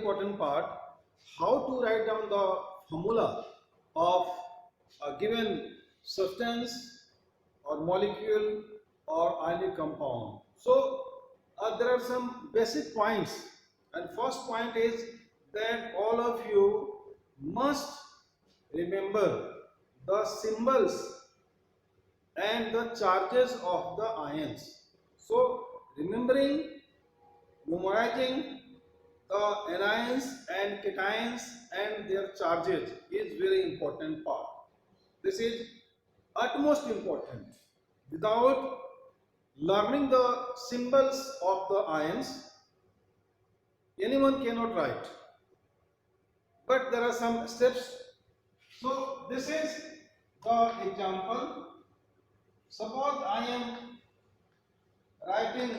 important part, how to write down the formula of a given substance or molecule or ionic compound. So there are some basic points, and first point is that all of you must remember the symbols and the charges of the ions. So remembering, memorizing the anions and cations and their charges is very important part. This is utmost important. Without learning the symbols of the ions, anyone cannot write. But there are some steps. So this is the example. Suppose I am writing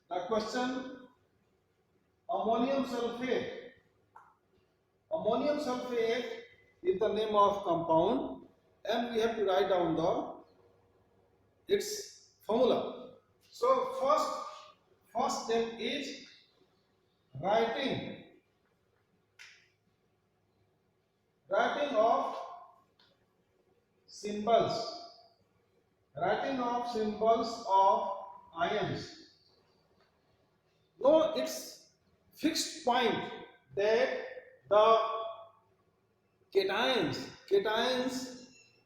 the question ammonium sulfate. Ammonium sulfate is the name of compound, and we have to write down its formula. So first step is writing of symbols. Writing of symbols of ions. No, it's fixed point that the cations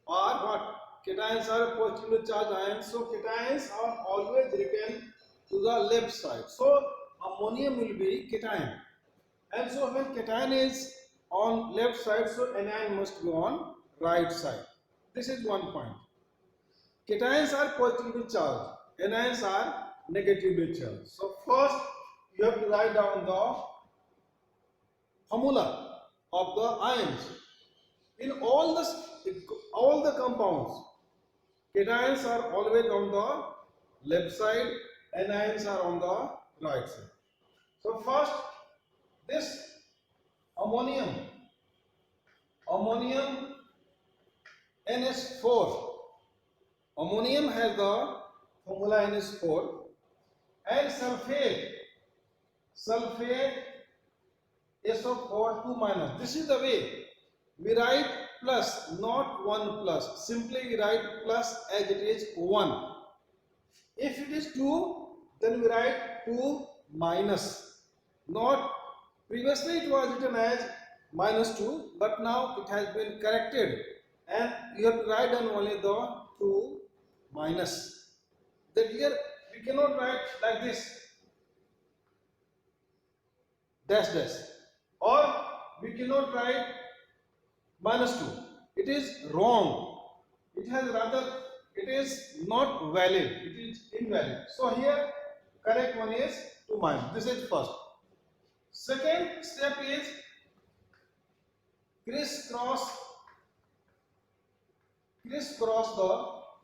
are what? Cations are positively charged ions, so cations are always written to the left side. So ammonium will be cation, and so when cation is on left side, so anion must go on right side. This is one point. Cations are positively charged, anions are negatively charged. So first you have to write down the formula of the ions. In all the compounds, cations are always on the left side, anions are on the right side. So first, this ammonium NH4. Ammonium has the formula NH4, and sulfate SO4 2 minus. This is the way we write plus, not 1 plus. Simply we write plus as it is 1. If it is 2, then we write 2 minus. Not previously it was written as minus 2, but now it has been corrected, and you have to write down only the 2 minus. That here we cannot write like this dash dash, or we cannot write minus 2. It is wrong. It is not valid. It is invalid. So here correct one is 2 minus. This is first. Second step is crisscross the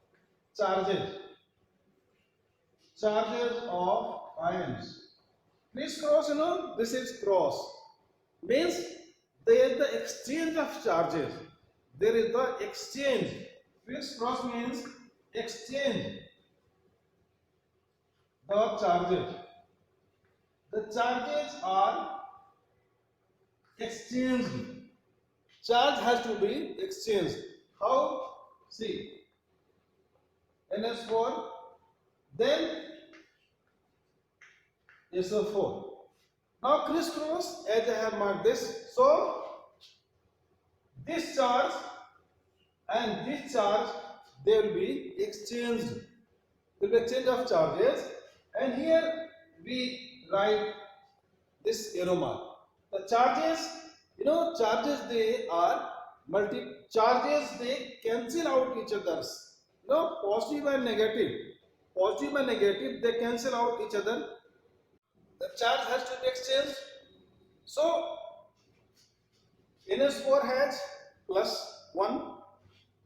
charges of ions. Crisscross, this is cross. Means there is the exchange of charges. There is the exchange. Crisscross means exchange the charges. The charges are exchanged. Charge has to be exchanged. How? See, NH4, then SO4. Now crisscross, as I have marked this. So this charge and this charge, they will be exchanged. There will be exchange of charges, and here we write this arrow mark. The charges, charges they are charges, they cancel out each other's. Positive and negative, they cancel out each other. The charge has to be exchanged. So NH4 has plus 1,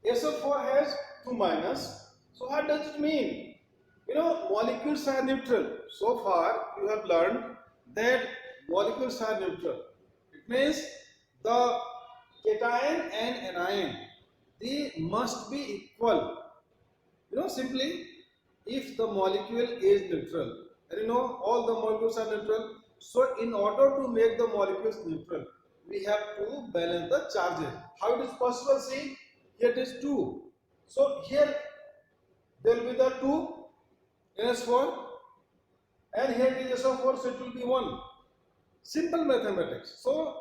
SO4 has 2 minus. So what does it mean? Molecules are neutral. So far you have learned that molecules are neutral. It means the cation and anion, they must be equal. Simply if the molecule is neutral, and all the molecules are neutral, So in order to make the molecules neutral, we have to balance the charges. How it is possible? See, here it is 2. So here there will be the 2 NS4 and here it is SO4, so it will be 1. Simple mathematics. So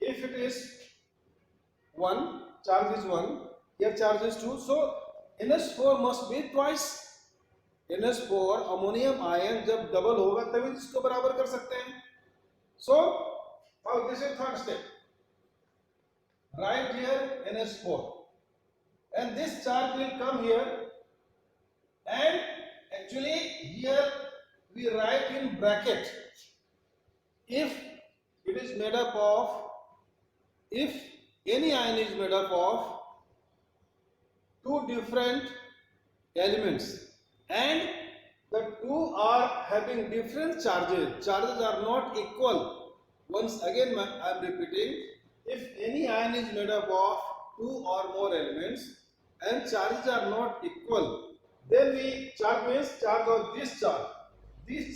if it is 1, charge is 1, here charge is 2, so NS4 must be twice. NS4 ammonium ion जब double होगा तभी इसको बराबर कर सकते हैं. So now this is third step. Write here NS4 and this charge will come here and actually here we write in bracket if it is made up of, if any ion is made up of two different elements and the two are having different charges are not equal. Once again I am repeating, if any ion is made up of two or more elements and charges are not equal, then we charge means charge of this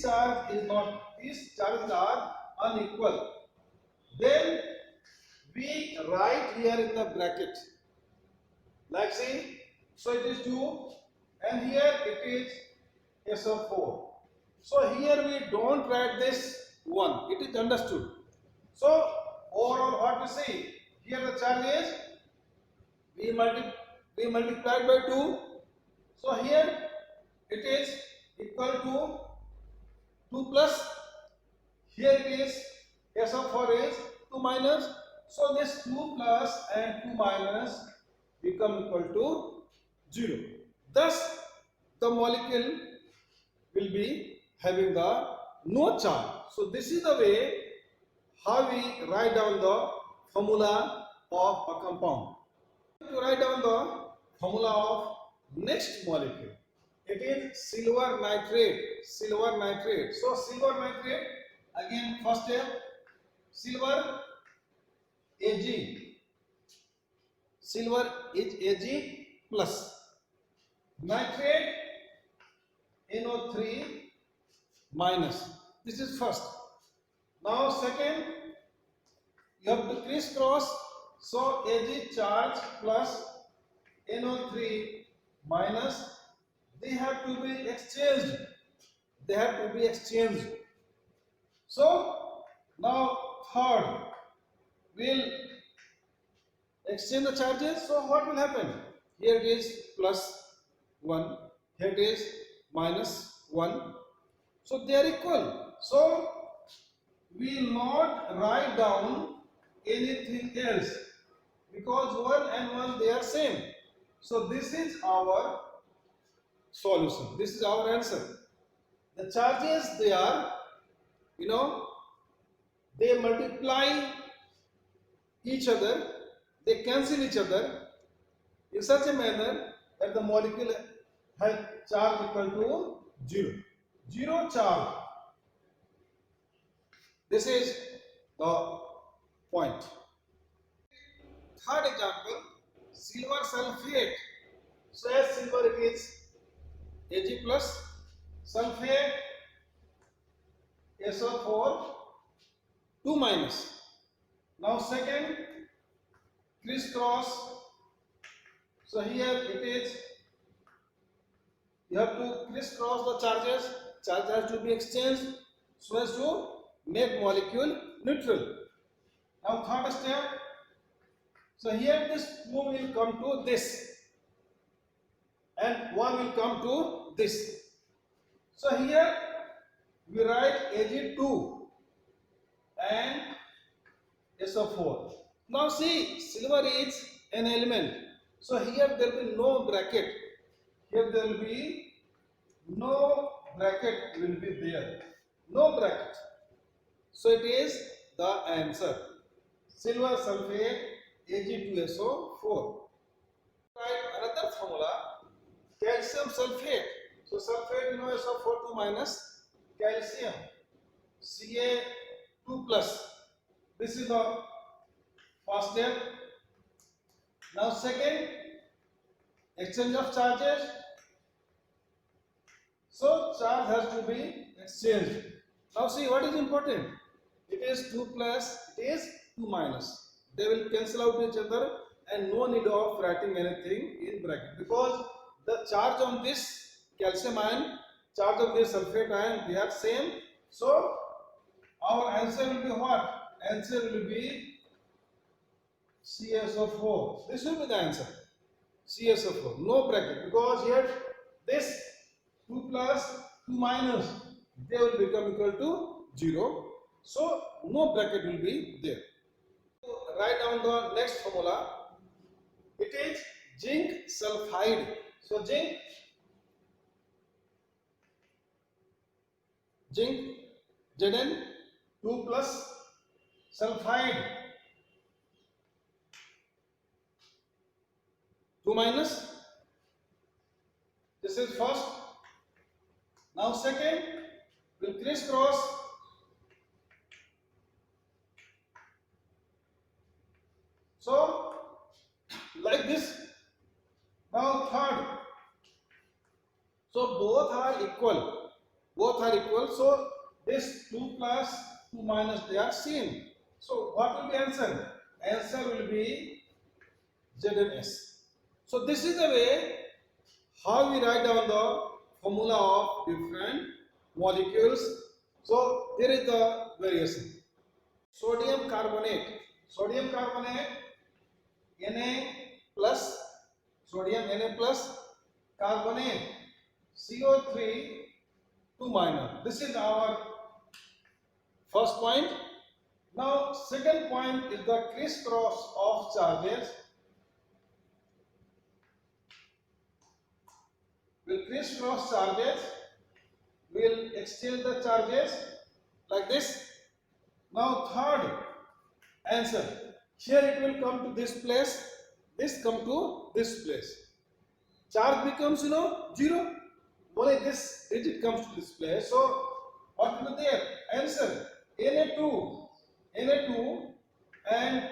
charge is not, these charges are unequal, then we write here in the bracket like see, so it is 2 and here it is SO4. So here we don't write this 1, it is understood. So overall what we see, here the charge is we multiplied by 2, so here it is equal to 2 plus, here it is SO4 is 2 minus, so this 2 plus and 2 minus become equal to 0. Thus the molecule will be having the no charge. So this is the way how we write down the formula of a compound. To write down the formula of next molecule, it is silver nitrate. So silver nitrate, again first step, silver Ag. Silver is Ag plus. Nitrate NO3 minus. This is first. Now second, you have to crisscross. So Ag charge plus NO3 minus. They have to be exchanged. So now third, we'll exchange the charges. So what will happen? Here it is plus 1, here it is minus 1. So they are equal. So we will not write down anything else because 1 and 1 they are same. So this is our solution. This is our answer. The charges they are, they multiply each other, they cancel each other in such a manner that the molecule has charge equal to 0. 0 charge. This is the point. Third example, silver sulfate. So as silver it is Ag plus, sulfate SO4 2 minus. Now second, crisscross. So here it is, you have to crisscross the charges. Charge has to be exchanged so as to make molecule neutral. Now third step. So here this 2 will come to this and 1 will come to this. So here we write Ag2 and SO4. Now see, silver is an element. So here there will be no bracket. Here there will be no bracket will be there. No bracket. So it is the answer. Silver sulfate Ag2SO4. Write another formula, calcium sulfate. So sulfate SO4 2 minus, calcium Ca2 plus. This is the first step. Now second, exchange of charges. So charge has to be exchanged. Now see what is important. It is 2 plus, it is 2 minus. They will cancel out each other and no need of writing anything in bracket because the charge on this calcium ion, charge of this sulfate ion, they are same. So our answer will be what? Answer will be CSO4. This will be the answer. CSO4. No bracket because here this 2 plus 2 minus they will become equal to 0. So no bracket will be there. So, write down the next formula. It is zinc sulfide. So zinc Zn 2 plus sulfide 2 minus. This is first. Now second, will crisscross. So like this. Now third. So both are equal. Both are equal. So this 2 plus 2 minus they are same. So what will be answer? Answer will be ZnS. So this is the way how we write down the formula of different molecules. So there is the variation. Sodium carbonate Na plus, sodium Na plus, carbonate CO3 2 minus. This is our first point. Now second point is the crisscross of charges. Will crisscross charges, will exchange the charges like this. Now third answer, here it will come to this place, this come to this place. Charge becomes 0, only this digit comes to this place. So what will be there? Answer Na2 and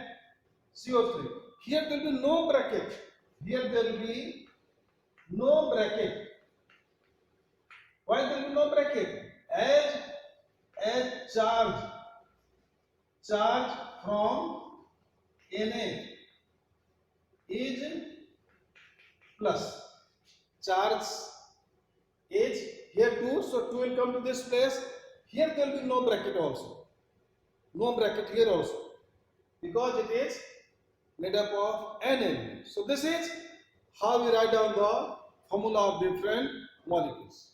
CO3. Here there will be no bracket. Here there will be no bracket. Why there will be no bracket? As charge from Na is plus. Charge is here 2, so 2 will come to this place. Here there will be no bracket also. No bracket here also. Because it is made up of Na. So this is how we write down the formula of different molecules.